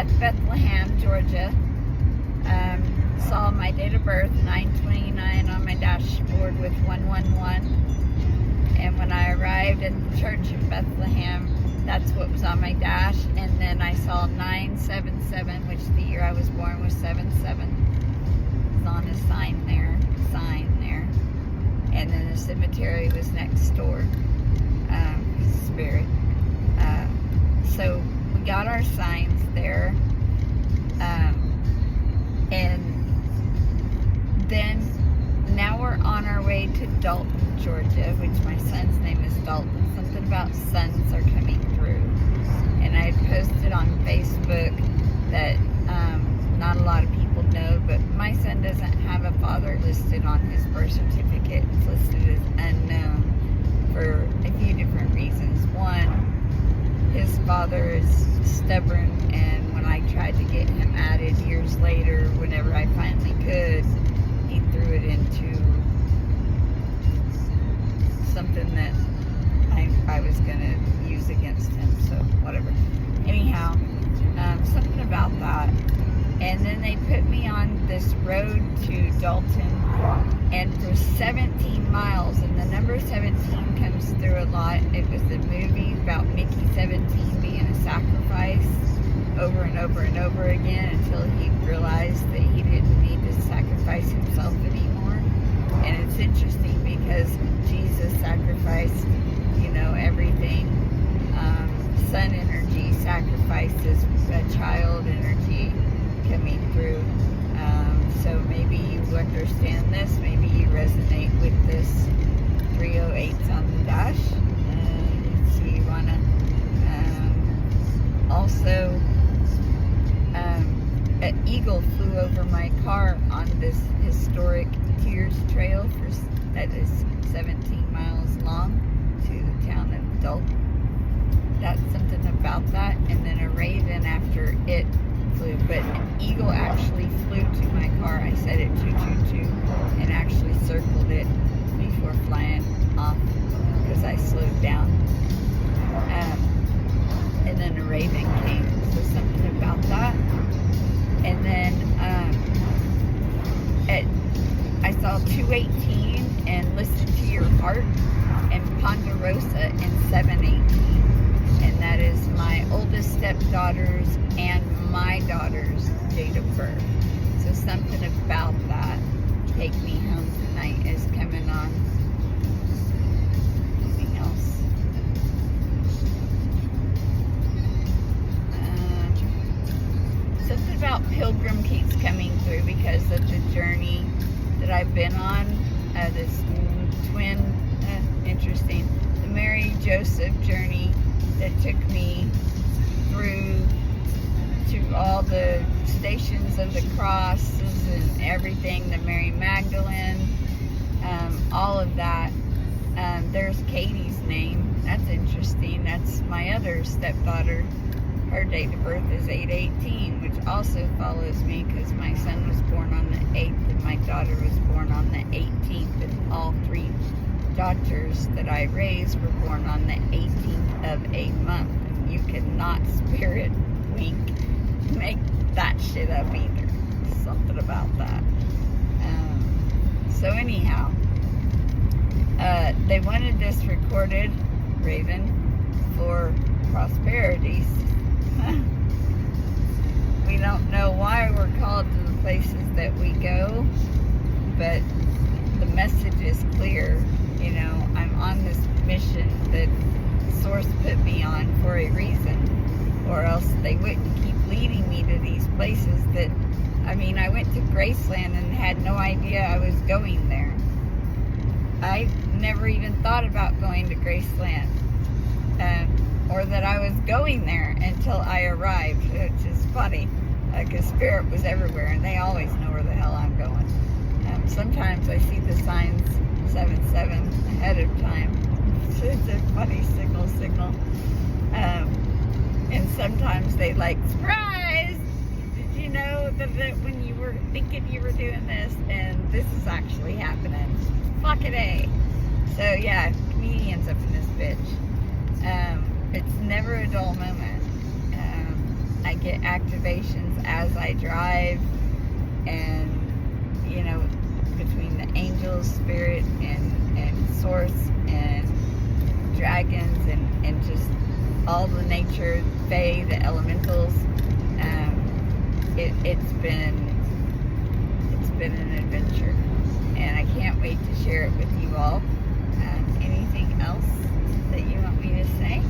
left Bethlehem, Georgia. Saw my date of birth, 9/29, on my dashboard with 111. And when I arrived at the church in Bethlehem, that's what was on my dash. And then I saw 977, which the year I was born was 77. It's on a sign there. And then the cemetery was next door. Spirit. So we got our signs there. And then now we're on our way to Dalton, Georgia, which my son's name is Dalton. Something about sons are coming through. And I posted on Facebook that not a lot of people know, but my son doesn't have a father listed on his birth certificate. It's listed as unknown for a few different reasons. One, his father is stubborn, and when I tried to get him added years later, whenever I finally could, he threw it into something that I was going to use against him, so whatever. Anyhow, something about that. And then they put me on this road to Dalton, and for 17 miles, and the number 17 comes through a lot. It was the movie about Mickey 17 being a sacrifice over and over and over again until he realized that he didn't need to sacrifice himself anymore. And it's interesting because Jesus sacrificed, everything. Sun energy sacrifices child energy coming through. So maybe you understand this, maybe you resonate with this. 308's on the dash. So you want to also, an eagle flew over my car on this historic Tears Trail that is 17 miles long to the town of Dalton. That's something about that. And then a raven after it flew, but an eagle actually flew to my car. I set it 222 and actually circled it before flying off because I slowed down. And then a raven came, so something about that. And then I saw 218 and Listen to Your Heart and Ponderosa in 718. And that is my oldest stepdaughter's and my daughter's date of birth. So something about that, Take Me Home Tonight, is coming on. Anything else? Something about Pilgrim keeps coming through because of the journey that I've been on. This twin, interesting, the Mary Joseph journey that took me through to all the stations of the crosses and everything, the Mary Magdalene, all of that. There's Katie's name. That's interesting. That's my other stepdaughter. Her date of birth is 8/18, which also follows me because my son was born on the 8th and my daughter was born on the 18th, and all three daughters that I raised were born on the 18th of a month. You cannot spirit week make that shit up either. Something about that. So anyhow, they wanted this recorded, Raven, for prosperity. We don't know why we're called to the places that we go, but the message is clear. I'm on this mission that Source put me on for a reason, or else they wouldn't keep leading me to these places that, I went to Graceland and had no idea I was going there. I never even thought about going to Graceland, or that I was going there until I arrived, which is funny, because Spirit was everywhere, and they always know where the hell I'm going. Sometimes I see the signs 77 ahead of time. It's a funny signal. And sometimes they surprise! Did you know that when you were thinking you were doing this, and this is actually happening? Fucking A. So yeah, comedians up in this bitch. It's never a dull moment. I get activations as I drive, and between the angels, spirit, and source, and dragons, and just all the nature, fae, the elementals. It's been an adventure, and I can't wait to share it with you all. Anything else that you want me to say?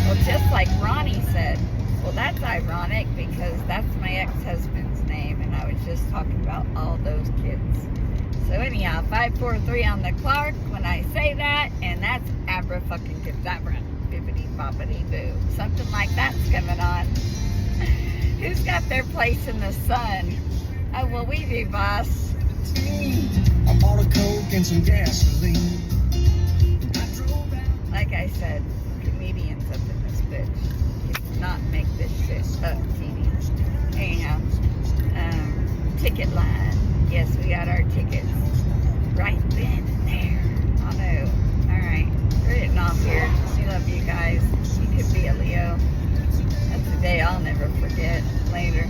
Well, just like Ronnie said, well, that's ironic because that's my ex-husband's name, and I was just talking about all those kids. So anyhow, 543 on the clock when I say that, and that's abra-fucking-cadabra, bibbidi-bobbidi-boo. Something like that's coming on. Who's got their place in the sun? Oh, well, we do, boss. I bought a Coke and some gasoline. Like I said, comedians up in this bitch. You cannot make this shit up, TV. Anyhow, ticket line. Yes, we got our tickets right then and there. Oh no. Alright. We're getting off here. We love you guys. You could be a Leo. That's a day I'll never forget. Later.